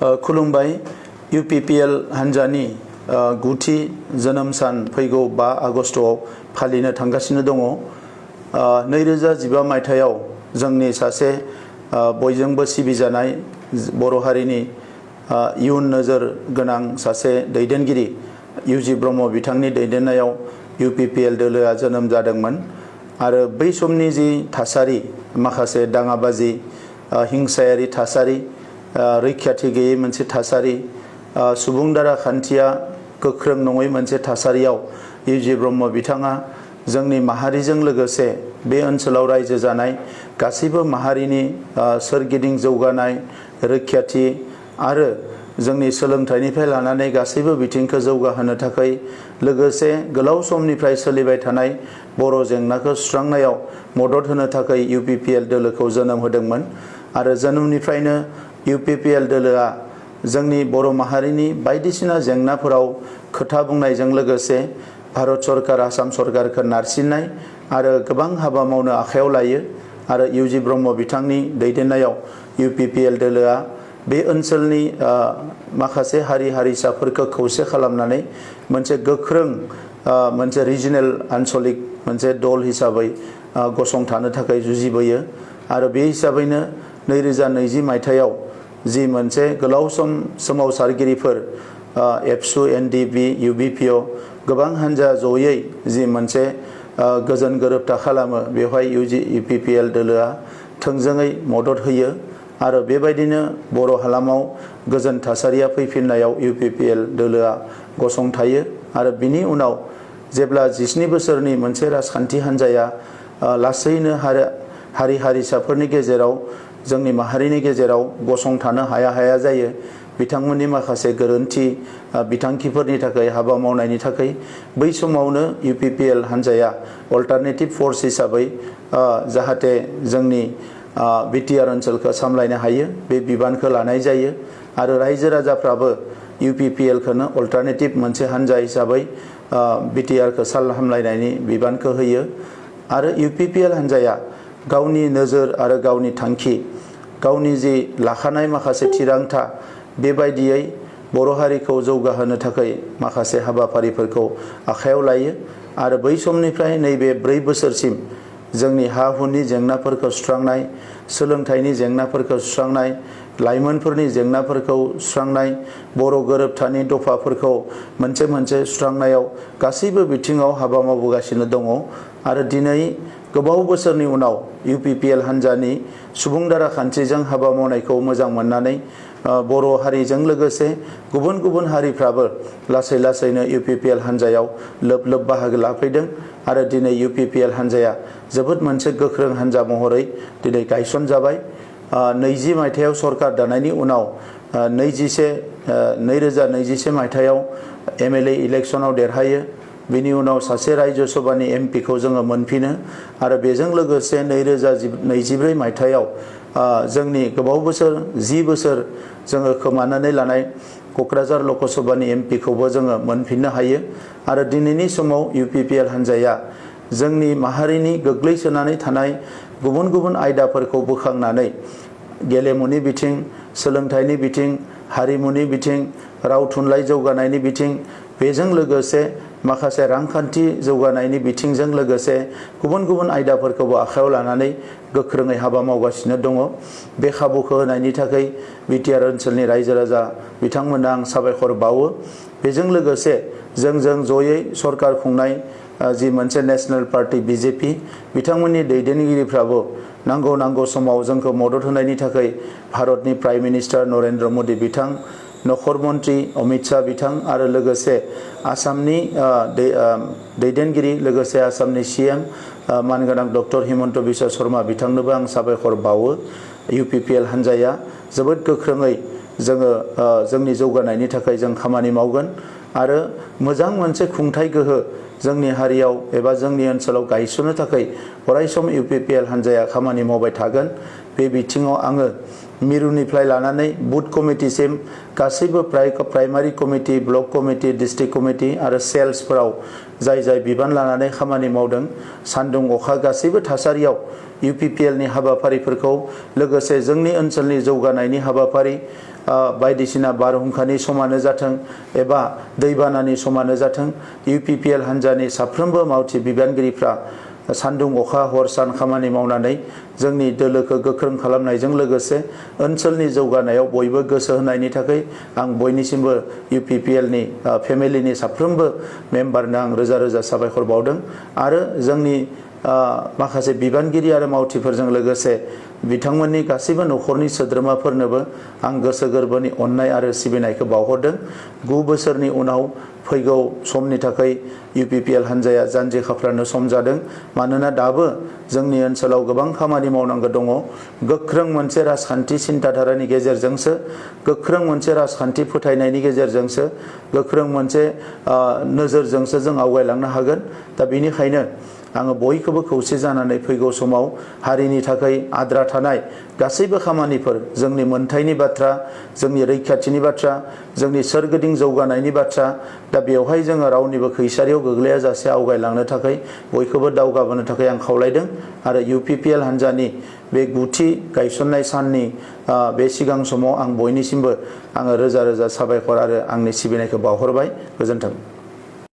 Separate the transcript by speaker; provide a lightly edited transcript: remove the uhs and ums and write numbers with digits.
Speaker 1: खुलुमबाय UPPL हान्जानि गुथि जोनोम सान फैगौ 5 आगस्टआव फालिनो थांगासिनो दङ। 2015 मायथाइयाव जोंनि सासे बयजोंबो सिबिजानाय बर' हारिनि इयुन नोजोर गोनां सासे दैदेनगिरि UG ब्रह्म बिथांनि दैदेननायाव UPPL दोलोआ जोनोम जादोंमोन आरो बै समनि जि थासारि माखासे दाङाबाजि हिंसायारि थासारि रैखाथि गैयै मोनसे थासारि सुबुं दाराखान्थिया गोख्रों नङै मोनसे थासारियाव UG ब्रह्म बिथाङा जोंनि माहारिजों लोगोसे बे ओनसोलाव रायजो जानाय गासैबो माहारिनि सोरगिदिं जौगानाय रैखाथि आरो जोंनि सोलोंथाइनिफ्राय लानानै गासैबो बिथिंखौ जौगाहोनो थाखाय लोगोसे गोलाव समनिफ्राय सोलिबाय थानाय बर' जेंनाखौ सुस्रांनायाव मदद होनो थाखाय UPPL दोलोखौ जोनोम होदोंमोन आरो जोनोमनिफ्रायनो UPPL दोलोआ जोंनि बर' माहारिनि बायदिसिना जेंनाफोराव खोथा बुंनायजों लोगोसे भारत सरकार आसाम सरकारखौ नारसिननाय आरो गोबां हाबा मावनो आखायाव लायो आरो UG ब्रह्म बिथांनि दैदेननायाव UPPL दोलोआ बे ओनसोलनि माखासे हारि हारिसाफोरखौ खौसे खालामनानै मोनसे गोख्रों मोनसे रिजनेल आन्चलिक मोनसे दल हिसाबै गसंथानो थाखाय जुजिबोयो आरो बे हिसाबैनो 2020 मायथाइयाव जि मोनसे गोलाव सम सोमावसारगिरिफोर एबसु NDP UPPO गोबां हान्जा जयै जि मोनसे गोजोन गोरोबथा खालामो बेवहाय UPPL दोलोआ थोंजोङै मदद होयो आरो बेबायदिनो बर' हालामाव गोजोन थासारिया फैफिननायाव UPPL दोलोआ गसंथायो आरो बिनि उनाव जेब्ला 17 बोसोरनि मोनसे राजखान्थि हान्जाया लासैनो हारि हारिसाफोरनि गेजेराव जोंनि माहारिनि गेजेराव गसंथानो हाया जायो बिथांमोननि माखासे गोरोन्थि बिथांखिफोरनि थाखाय हाबा मावनायनि थाखाय बै समावनो UPPL हान्जाया अल्टारनेटिभ फर्स हिसाबै जाहाथे जोंनि BTR ओनसोलखौ सामलायनो हायो बे बिबानखौ लानाय जायो आरो रायजो राजाफ्राबो UPPL खौनो अल्टारनेटिभ मोनसे हान्जा हिसाबै BTR खौ सामलायनायनि बिबानखौ होयो आरो UPPL हान्जाया गावनि नोजोर आरो गावनि थांखि गावनि जि लाखानाय माखासे थिरांथा बेबायदियै बर' हारिखौ जौगाहोनो थाखाय माखासे हाबाफारिफोरखौ आखायाव लायो आरो बै समनिफ्राय नैबे 4 बोसोरसिम जोंनि हा हुनि जेंनाफोरखौ सुस्रांनाय सोलोंथाइनि जेंनाफोरखौ सुस्रांनाय लाइमोनफोरनि जेंनाफोरखौ सुस्रांनाय बर' गोरोबथानि दफाफोरखौ मोनसे सुस्रांनायाव गासैबो बिथिङाव हाबा मावबोगासिनो दङ आरो दिनै गोबाव बोसोरनि उनाव UPPL हान्जानि सुबुं दाराखान्थिजों हाबा मावनायखौ मोजां मोननानै बर' हारिजों लोगोसे गुबुन हारिफ्राबो लासैनो UPPL हान्जायाव लोब बाहागो लाफैदों आरो दिनै UPPL हान्जाया जोबोद मोनसे गोख्रों हान्जा महरै दिनै गायसन जाबाय 20 मायथाइयाव सरकार दानायनि उनाव 2021 मायथाइयाव MLA इलेक्शनाव देरहायो बिनि उनाव सासे राज्य सभानि MP खौ जोङो मोनफिनो आरो बेजों लोगोसे 2024 मायथाइयाव जोंनि गोबाव बोसोर 10 बोसोर जोङो खोमानानै लानाय क'क्राझार लकसभानि MP खौबो जोङो मोनफिननो हायो आरो दिनैनि समाव UPPL हान्जाया जोंनि माहारिनि गोग्लैसोनानै थानाय गुबुन आयदाफोरखौ बोखांनानै गेलेमुनि बिथिं सोलोंथाइनि बिथिं हारिमुनि बिथिं राव थुनलाइ जौगानायनि बिथिं बेजों लोगोसे माखासे रांखान्थि जौगानायनि बिथिंजों लोगोसे गुबुन आयदाफोरखौबो आखायाव लानानै गोख्रोङै हाबा मावगासिनो दङ बे खाबुखौ होनायनि थाखाय BTR ओनसोलनि रायजो राजा बिथांमोननो आं साबायखर बावो बेजों लोगोसे जोंजों जयै सरकार खुंनाय जि मोनसे नेशनेल पार्टी BJP बिथांमोननि दैदेनगिरिफ्राबो नांगौ समाव जोंखौ मदद होनायनि थाखाय भारतनि प्राइम मिनिस्टार नरेन्द्र मदि बिथां नखर मन्त्रि अमित शाह बिथां आरो लोगोसे आसामनि दैदेनगिरि लोगोसे आसामनि CM मानगोनां डक्टर हिमन्त बिश्व शर्मा बिथांनोबो आं साबायखर बावो UPPL हान्जाया जोबोद गोख्रोङै जोङो जोंनि जौगानायनि थाखाय जों खामानि मावगोन आरो मोजां मोनसे खुंथाय गोहो जोंनि हारियाव एबा जोंनि ओनसोलाव गायसननो थाखाय अरायसम UPPL हान्जाया खामानि मावबाय थागोन बे बिथिङाव आङो मिरुनिफ्राय लानानै बुथ कमिटिसिम गासैबो primary committee block committee district committee आरो सेल्सफोराव जाय बिबान लानानै खामानि मावदों सान्दुं अखा गासैबो थासारियाव UPPL नि हाबाफारिफोरखौ लोगोसे जोंनि ओनसोलनि जौगानायनि हाबाफारि बायदिसिना बारहुंखानि समानो जाथों एबा दैबानानि समानो जाथों UPPL हान्जानि साफ्रोमबो मावथि बिबानगिरिफ्रा सान्दुं अखा हर सान खामानि मावनानै जोंनि दोलोखौ गोख्रों खालामनायजों लोगोसे ओनसोलनि जौगानायाव बयबो गोसो होनायनि थाखाय आं बयनिसिमबो UPPL नि फेमिलिनि साफ्रोमबो मेम्बारनो आं रोजा रोजा साबायखर बावदों आरो जोंनि माखासे बिबानगिरि आरो मावथिफोरजों लोगोसे बिथांमोननि गासैबो न'खरनि सोद्रोमाफोरनोबो आं गोसो गोरबोनि अननाय आरो सिबिनायखौ बावहरदों 9 बोसोरनि उनाव फैगौ समनि थाखाय UPPL हान्जाया जानजि खाफ्रानो सम जादों मानोना दाबो जोंनि ओनसोलाव गोबां खामानि मावनांगौ दङ गोख्रों मोनसे राजखान्थि सिन्ताधारानि गेजेरजोंसो गोख्रों मोनसे राजखान्थि फोथायनायनि गेजेरजोंसो गोख्रों मोनसे नोजोरजोंसो जों आवगायलांनो हागोन दा बेनिखायनो आङो बयखौबो खौसे जानानै फैगौ समाव हारिनि थाखाय आद्रा थानाय गासैबो खामानिफोर जोंनि मोनथायनि बाथ्रा जोंनि रैखाथिनि बाथ्रा जोंनि सोरगिदिं जौगानायनि बाथ्रा दा बेवहाय जोङो रावनिबो खैसारियाव गोग्लैयाजासे आवगायलांनो थाखाय बयखौबो दावगाबोनो थाखाय आं खावलायदों आरो UPPL हान्जानि बे 9थि गायसननाय साननि बे सिगां समाव आं बयनिसिमबो आङो रोजा रोजा साबायखर आरो आंनि सिबिनायखौ बावहरबाय गोजोन्थों।